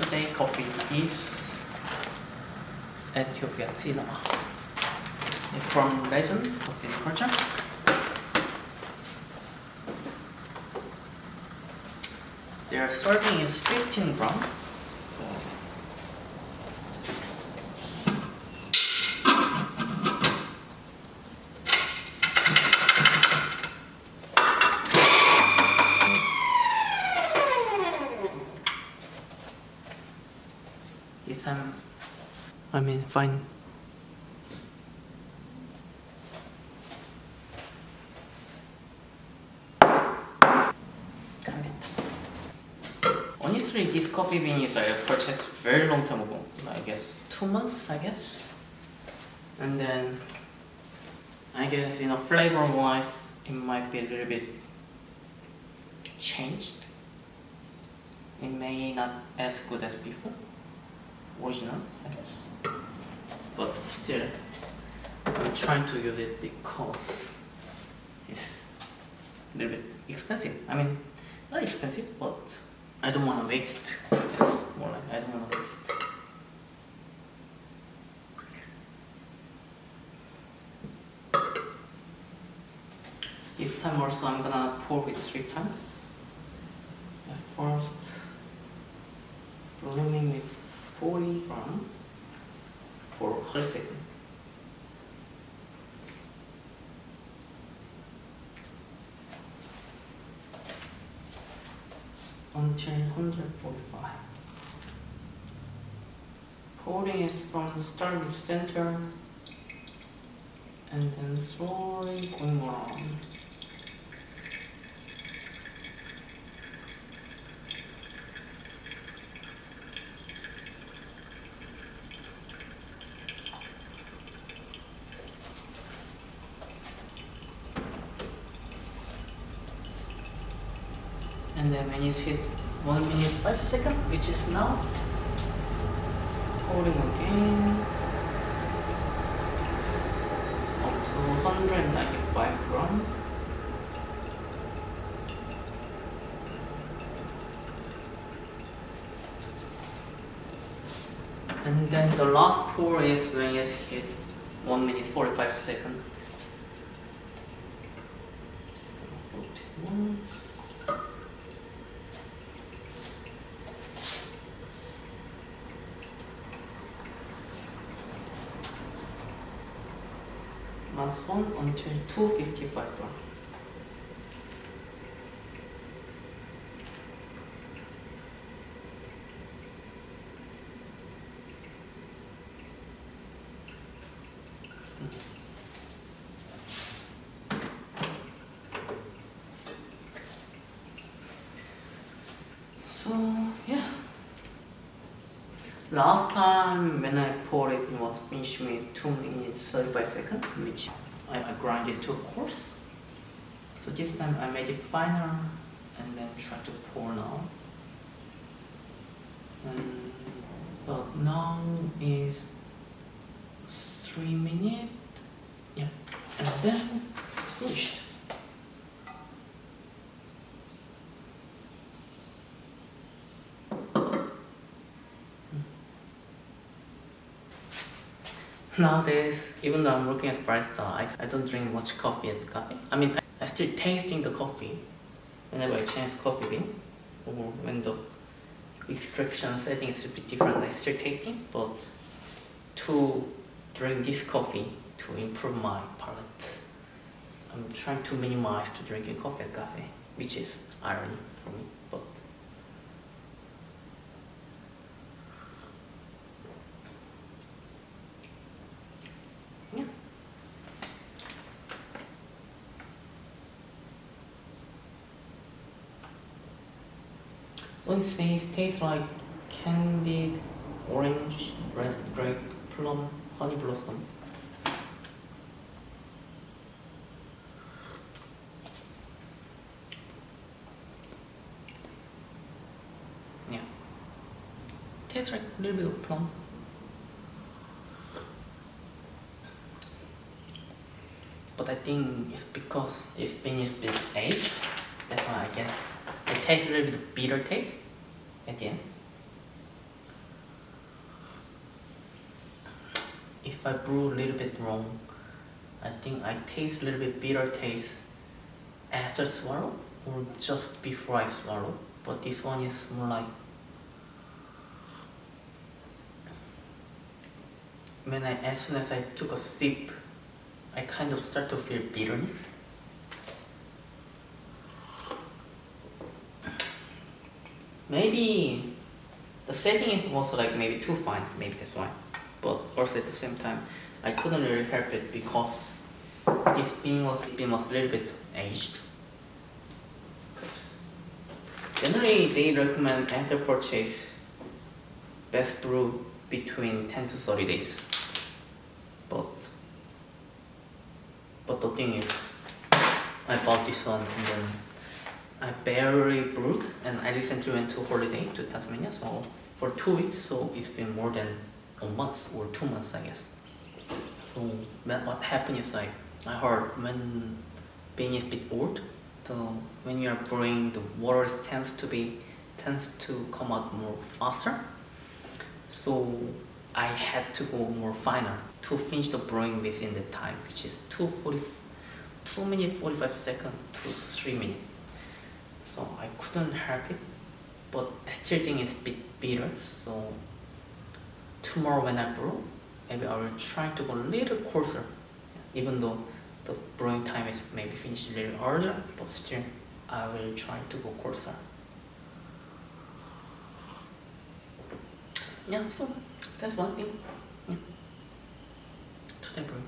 today coffee is Ethiopia Cinema. It's from Legend Coffee Culture. Their serving is 15 gram. This time, fine. Honestly, this coffee bean is I purchased very long time ago. I guess 2 months, I guess. And then, I guess, flavor-wise, it might be a little bit changed. It may not as good as before. Original, I guess. But still, I'm trying to use it because it's a little bit expensive. Not expensive, but I don't want to waste. Yes, more like I don't want to waste. This time also I'm gonna pour it 3 times. At first, brewing is 40 gram for 100 seconds. Until 145. Pouring is from the start with center and then slowly going around. And then when it hit 1 minute 5 seconds, which is now, pouring again up to 195 gram. And then the last pour is when it hit 1 minute 45 seconds. Last one until 255 gram. So yeah. Last time when I poured it, it was finished with 2 minutes 35 seconds, which I grinded to a coarse. So this time I made it finer and then try to pour now. And but now is 3 minutes. Yeah, and then it's finished. Nowadays, even though I'm working as barista, I don't drink much coffee at the cafe. I still tasting the coffee whenever I change the coffee bean, or when the extraction setting is a bit different, I still tasting. But to drink this coffee to improve my palate, I'm trying to minimize to drinking coffee at cafe, which is irony for me. But so it says tastes like candied orange, red grape, plum, honey blossom. Yeah. Tastes like a little bit of plum. But I think it's because this bean is been aged. That's why I guess it tastes a little bit of bitter taste at the end. if I brew a little bit wrong, I think I taste a little bit bitter taste after swallow or just before I swallow. But this one is more like as soon as I took a sip, I kind of start to feel bitterness. Maybe the setting was like maybe too fine, maybe that's why. But also at the same time, I couldn't really help it because this bean was a little bit aged. Generally, they recommend after purchase best brew between 10 to 30 days. But the thing is, I bought this one and then I barely brewed, and I recently went to holiday to Tasmania, so for 2 weeks, so it's been more than a month or 2 months, I guess. So what happened is like I heard when bean is a bit old, when you are brewing, the water tends to come out more faster. So I had to go more finer to finish the brewing within the time, which is 2 minutes 45 seconds to 3 minutes. So I couldn't help it, but still think it's a bit bitter. So tomorrow when I brew, maybe I will try to go a little coarser, even though the brewing time is maybe finished a little earlier, but still I will try to go coarser. Yeah, so that's one thing. Yeah. Today brewing.